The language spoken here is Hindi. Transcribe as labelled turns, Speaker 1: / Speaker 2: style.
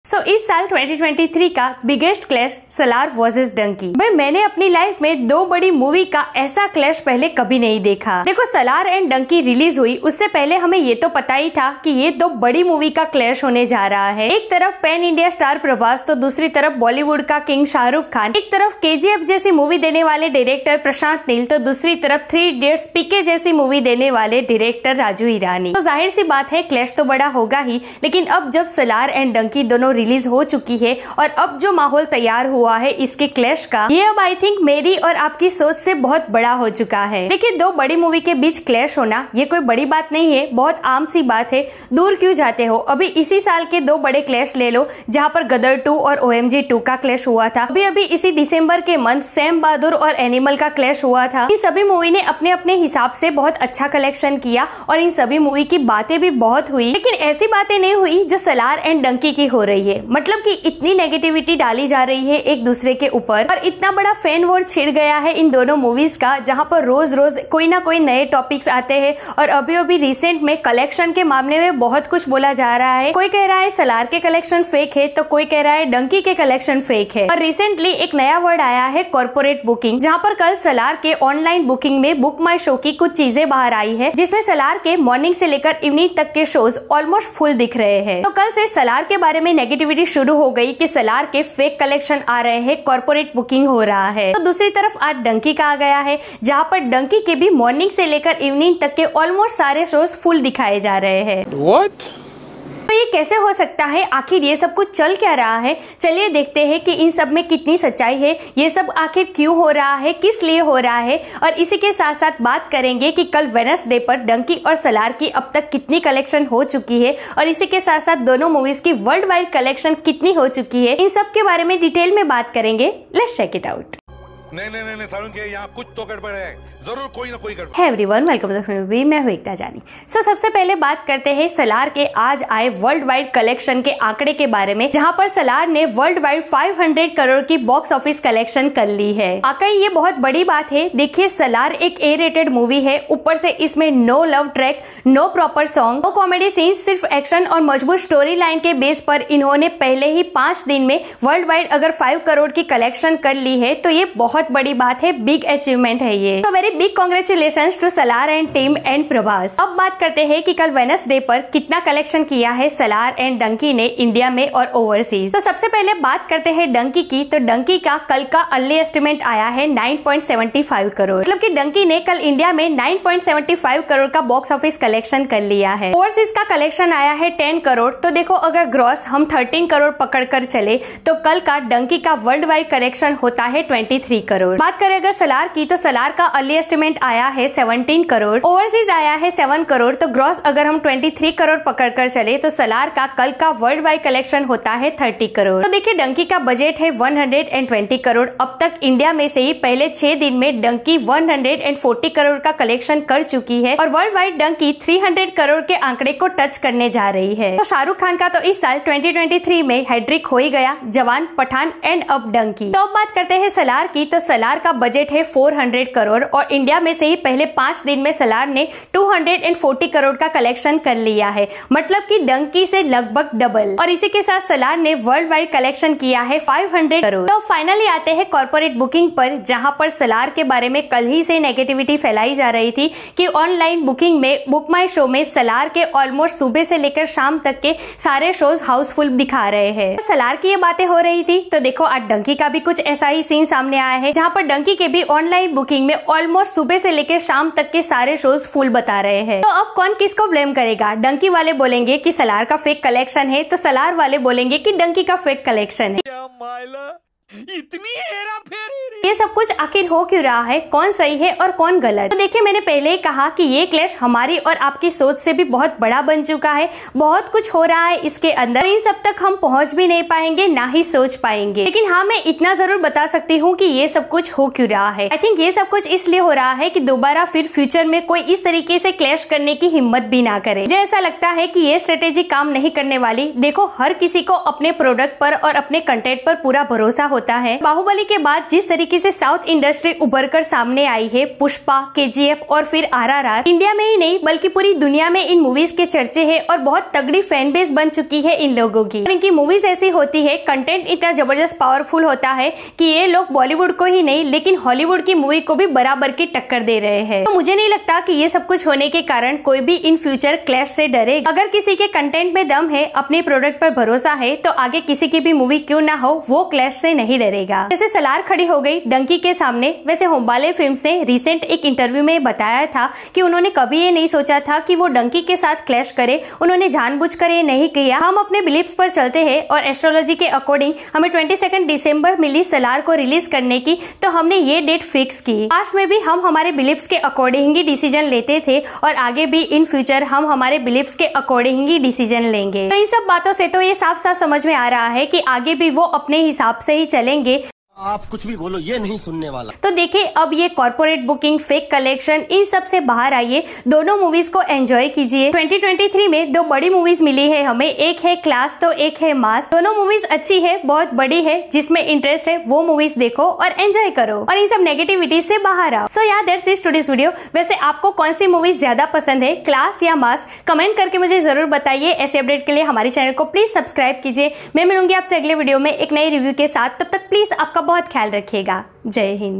Speaker 1: इस साल 2023 का biggest clash Salaar versus Dunki. भाई मैंने अपनी लाइफ में दो बड़ी मूवी का ऐसा क्लैश पहले कभी नहीं देखा। देखो सलार एंड डंकी रिलीज हुई उससे पहले हमें ये तो पता ही था कि ये दो बड़ी मूवी का क्लैश होने जा रहा है। एक तरफ पैन इंडिया स्टार प्रभास तो दूसरी तरफ बॉलीवुड का किंग शाहरुख खान। एक तरफ KGF जैसी मूवी देने वाले डायरेक्टर प्रशांत नील तो दूसरी तरफ 3 इडियट्स PK जैसी मूवी देने वाले डायरेक्टर राजू हिरानी। तो जाहिर सी बात है क्लैश तो बड़ा होगा ही, लेकिन अब जब सलार एंड डंकी दोनों रिलीज हो चुकी है और अब जो माहौल तैयार हुआ है इसके क्लैश का, ये अब आई थिंक मेरी और आपकी सोच से बहुत बड़ा हो चुका है। देखिए दो बड़ी मूवी के बीच क्लैश होना ये कोई बड़ी बात नहीं है, बहुत आम सी बात है। दूर क्यों जाते हो, अभी इसी साल के दो बड़े क्लैश ले लो जहाँ पर गदर 2 और OMG 2 का क्लैश हुआ था। अभी इसी दिसंबर के मंथ सैम बहादुर और एनिमल का क्लैश हुआ था। इन सभी मूवी ने अपने अपने हिसाब से बहुत अच्छा कलेक्शन किया और इन सभी मूवी की बातें भी बहुत हुई, लेकिन ऐसी बातें नहीं हुई जो सलार एंड डंकी की हो रही है। मतलब कि इतनी नेगेटिविटी डाली जा रही है एक दूसरे के ऊपर और इतना बड़ा फैन वॉर छिड़ गया है इन दोनों मूवीज का, जहां पर रोज रोज कोई ना कोई नए टॉपिक्स आते हैं। और अभी रिसेंट में कलेक्शन के मामले में बहुत कुछ बोला जा रहा है। कोई कह रहा है सलार के कलेक्शन फेक है तो कोई कह रहा है डंकी के कलेक्शन फेक है। और रिसेंटली एक नया वर्ड आया है कॉर्पोरेट बुकिंग, जहाँ पर कल सलार के ऑनलाइन बुकिंग में बुक माई शो की कुछ चीजें बाहर आई है, जिसमें सलार के मॉर्निंग से लेकर इवनिंग तक के शोज ऑलमोस्ट फुल दिख रहे हैं। तो कल से सलार के बारे में नेगेटिविटी शुरू हो गई कि सलार के फेक कलेक्शन आ रहे हैं, कॉर्पोरेट बुकिंग हो रहा है। तो दूसरी तरफ आज डंकी का आ गया है, जहां पर डंकी के भी मॉर्निंग से लेकर इवनिंग तक के ऑलमोस्ट सारे शोज फुल दिखाए जा रहे हैं।
Speaker 2: What?
Speaker 1: तो ये कैसे हो सकता है, आखिर ये सब कुछ चल क्या रहा है? चलिए देखते हैं कि इन सब में कितनी सच्चाई है, ये सब आखिर क्यों हो रहा है, किस लिए हो रहा है। और इसी के साथ साथ बात करेंगे कि कल वेडनेसडे पर डंकी और सलार की अब तक कितनी कलेक्शन हो चुकी है और इसी के साथ साथ दोनों मूवीज की वर्ल्ड वाइड कलेक्शन कितनी हो चुकी है। इन सब के बारे में डिटेल में बात करेंगे। Let's check it out.
Speaker 2: नहीं सारुण के यहाँ कुछ तो गड़बड़ है, जरूर कोई ना कोई गड़बड़।
Speaker 1: Hi everyone, welcome to the video. मैं हूं एकता जानी। सबसे पहले बात करते हैं सलार के आज आए वर्ल्ड वाइड कलेक्शन के आंकड़े के बारे में, जहां पर सलार ने वर्ल्ड वाइड 500 करोड़ की बॉक्स ऑफिस कलेक्शन कर ली है। वाकई ये बहुत बड़ी बात है। देखिए सलार एक A-रेटेड मूवी है, ऊपर से इसमें no love track, no proper song, no comedy scenes, सिर्फ एक्शन और मजबूत स्टोरी लाइन के बेस पर इन्होंने पहले ही 5 दिन में वर्ल्ड वाइड अगर 5 करोड़ की कलेक्शन कर ली है तो ये बहुत बड़ी बात है, बिग अचीवमेंट है ये। तो very big congratulations to Salaar and team and Prabhas. अब बात करते हैं कि कल वेडनेसडे पर कितना कलेक्शन किया है सलार एंड डंकी ने इंडिया में और ओवरसीज। तो सबसे पहले बात करते हैं डंकी की। तो डंकी का कल का अर्ली एस्टिमेट आया है 9.75 करोड़। मतलब कि डंकी ने कल इंडिया में 9.75 करोड़ का बॉक्स ऑफिस कलेक्शन कर लिया है। ओवरसीज का कलेक्शन आया है 10 करोड़। तो देखो अगर ग्रॉस हम 13 करोड़ पकड़ कर चले तो कल का डंकी का वर्ल्ड वाइड कलेक्शन होता है 23 करोड़। बात करें अगर सलार की, तो सलार का अर्ली एस्टिमेट आया है 17 करोड़, ओवरसीज आया है 7 करोड़। तो ग्रॉस अगर हम 23 करोड़ पकड़ कर चले तो सलार का कल का वर्ल्ड वाइड कलेक्शन होता है 30 करोड़। तो देखिए डंकी का बजट है 120 करोड़। अब तक इंडिया में से ही पहले 6 दिन में डंकी 140 करोड़ का कलेक्शन कर चुकी है और वर्ल्ड वाइड डंकी 300 करोड़ के आंकड़े को टच करने जा रही है। तो शाहरुख खान का तो इस साल 2023 में हैट्रिक हो ही गया, जवान, पठान एंड अब डंकी। तो अब बात करते हैं सलार की। तो सलार का बजट है 400 करोड़ और इंडिया में से ही पहले 5 दिन में सलार ने 240 करोड़ का कलेक्शन कर लिया है, मतलब कि डंकी से लगभग डबल। और इसी के साथ सलार ने वर्ल्ड वाइड कलेक्शन किया है 500 करोड़। तो फाइनली आते हैं कॉर्पोरेट बुकिंग पर, जहां पर सलार के बारे में कल ही से नेगेटिविटी फैलाई जा रही थी कि ऑनलाइन बुकिंग में बुक माई शो में सलार के ऑलमोस्ट सुबह से लेकर शाम तक के सारे शोज हाउसफुल दिखा रहे हैं। सलार की ये बातें हो रही थी तो देखो आज डंकी का भी कुछ ऐसा ही सीन सामने आया है, जहां पर डंकी के भी ऑनलाइन बुकिंग में ऑलमोस्ट सुबह से लेकर शाम तक के सारे शोज फुल बता रहे हैं। तो अब कौन किसको ब्लेम करेगा? डंकी वाले बोलेंगे कि सलार का फेक कलेक्शन है, तो सलार वाले बोलेंगे कि डंकी का फेक कलेक्शन है।
Speaker 2: इतनी हेरा फेरी।
Speaker 1: ये सब कुछ आखिर हो क्यों रहा है, कौन सही है और कौन गलत? तो देखिए मैंने पहले ही कहा कि ये क्लैश हमारी और आपकी सोच से भी बहुत बड़ा बन चुका है। बहुत कुछ हो रहा है इसके अंदर, इन सब तक हम पहुंच भी नहीं पाएंगे, ना ही सोच पाएंगे। लेकिन हाँ मैं इतना जरूर बता सकती हूँ कि ये सब कुछ हो क्यों रहा है। आई थिंक ये सब कुछ इसलिए हो रहा है कि दोबारा फिर फ्यूचर में कोई इस तरीके से क्लैश करने की हिम्मत भी ना करे। मुझे ऐसा लगता है कि ये स्ट्रेटेजी काम नहीं करने वाली। देखो हर किसी को अपने प्रोडक्ट पर और अपने कंटेंट पर पूरा भरोसा होता है। बाहुबली के बाद जिस तरीके से साउथ इंडस्ट्री उभर कर सामने आई है, पुष्पा, केजीएफ और फिर आरआरआर, इंडिया में ही नहीं बल्कि पूरी दुनिया में इन मूवीज के चर्चे हैं और बहुत तगड़ी फैन बेस बन चुकी है इन लोगों की। इनकी मूवीज ऐसी होती है, कंटेंट इतना जबरदस्त पावरफुल होता है कि ये लोग बॉलीवुड को ही नहीं लेकिन हॉलीवुड की मूवी को भी बराबर की टक्कर दे रहे हैं। तो मुझे नहीं लगता कि ये सब कुछ होने के कारण कोई भी इन फ्यूचर क्लैश से डरे। अगर किसी के कंटेंट में दम है, अपने प्रोडक्ट पर भरोसा है, तो आगे किसी की भी मूवी क्यों ना हो वो क्लैश से नहीं डरेगा। जैसे सलार खड़ी हो गई डंकी के सामने, वैसे होमबाले फिल्म्स ने रिसेंट एक इंटरव्यू में बताया था कि उन्होंने कभी ये नहीं सोचा था कि वो डंकी के साथ क्लैश करे। उन्होंने जानबूझकर ये नहीं किया। हम अपने बिलीव्स पर चलते हैं और एस्ट्रोलॉजी के अकॉर्डिंग हमें 22 दिसंबर मिली सलार को रिलीज करने की, तो हमने ये डेट फिक्स की। पास्ट में भी हम हमारे बिलीव्स के अकॉर्डिंग ही डिसीजन लेते थे और आगे भी इन फ्यूचर हम हमारे बिलीव्स के अकॉर्डिंग ही डिसीजन लेंगे। तो इन सब बातों से तो ये साफ साफ समझ में आ रहा है कि आगे भी वो अपने हिसाब से ही चलेंगे।
Speaker 3: आप कुछ भी बोलो, ये नहीं सुनने वाला।
Speaker 1: तो देखिए, अब ये कॉर्पोरेट बुकिंग, फेक कलेक्शन, इन सब से बाहर आइए, दोनों मूवीज को एंजॉय कीजिए। 2023 में 2 बड़ी मूवीज मिली है हमें, एक है क्लास तो एक है मास। दोनों मूवीज अच्छी है, बहुत बड़ी है, जिसमें इंटरेस्ट है वो मूवीज देखो और एंजॉय करो और इन सब नेगेटिविटी से बाहर आओ। सो यार, दैट्स इट टुडेस वीडियो। वैसे आपको कौन सी मूवीज ज्यादा पसंद है, क्लास या मास? कमेंट करके मुझे जरूर बताइए। ऐसे अपडेट के लिए हमारे चैनल को प्लीज सब्सक्राइब कीजिए। मैं मिलूंगी आपसे अगले वीडियो में एक नई रिव्यू के साथ। तब तक प्लीज आपका बहुत ख्याल रखिएगा। जय हिंद।